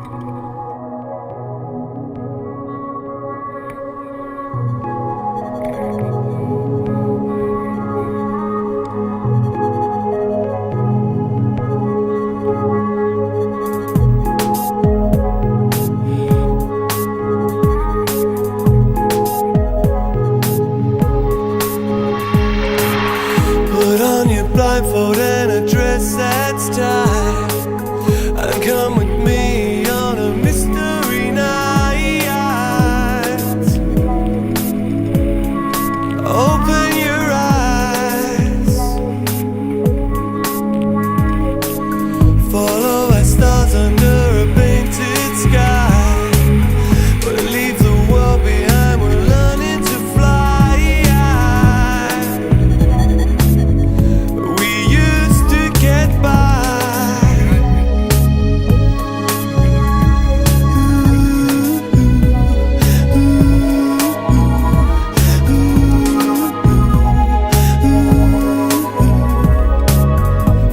Put on your blindfold and a dress that's tight, and come with me on a mystery night. Open your eyes, follow our stars under a painted sky. We'll leave the world behind, we're learning to fly. We used to get by.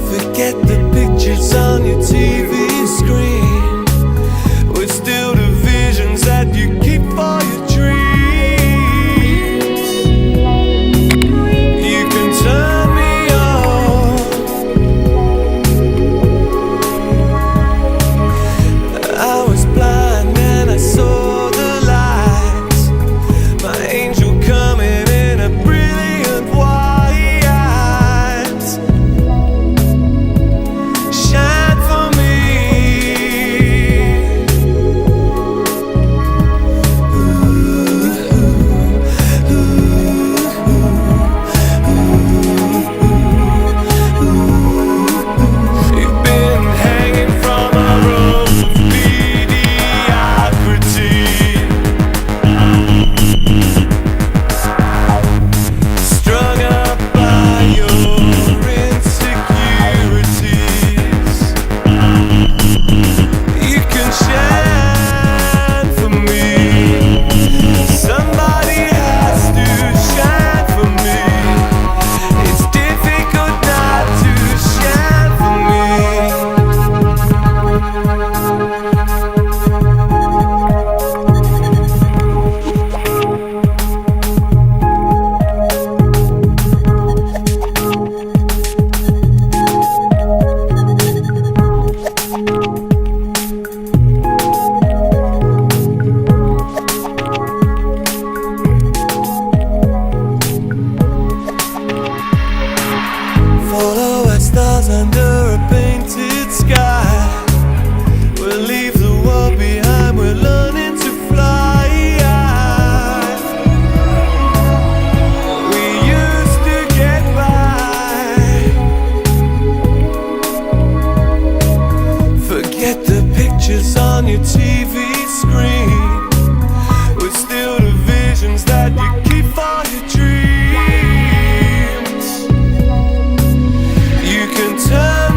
Forget the pictures on your TV screen. We're still the visions that you keep for your dreams. You can turn me on. I was blind and I saw the lights. My angel coming in a brilliant white. Shine for me. You've been hanging from a rope of mediocrity, strung up by your insecurities. You can shine for me. Somebody has to shine for me. It's difficult not to shine for me. Follow our stars under a painted sky. We'll leave the world behind, we're learning to fly. We used to get by. Forget the pictures on your TV screen. We're still the visions that you keep for your dreams. You can turn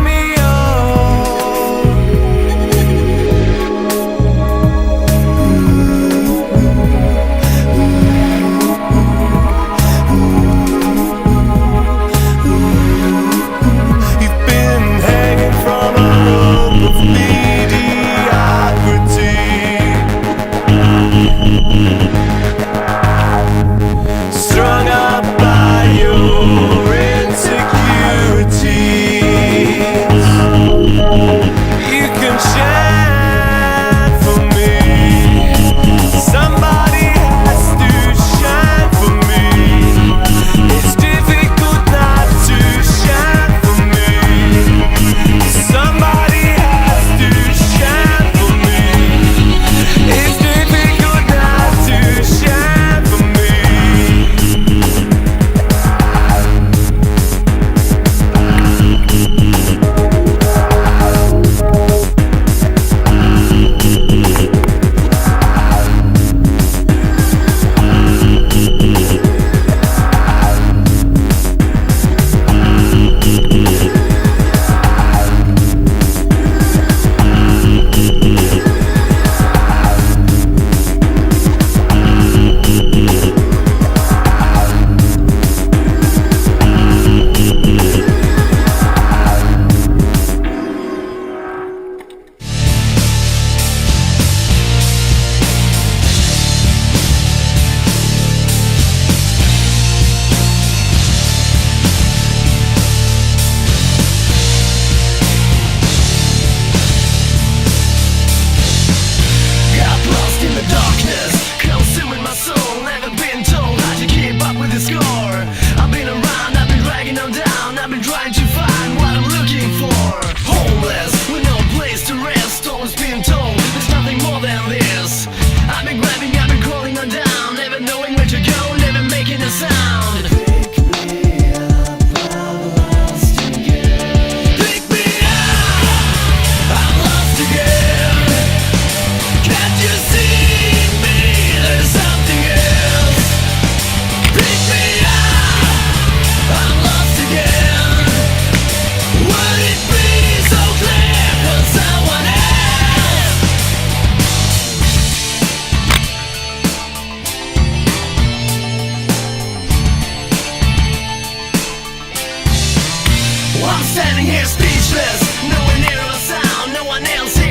I'm standing here speechless. No one hears a sound, no one else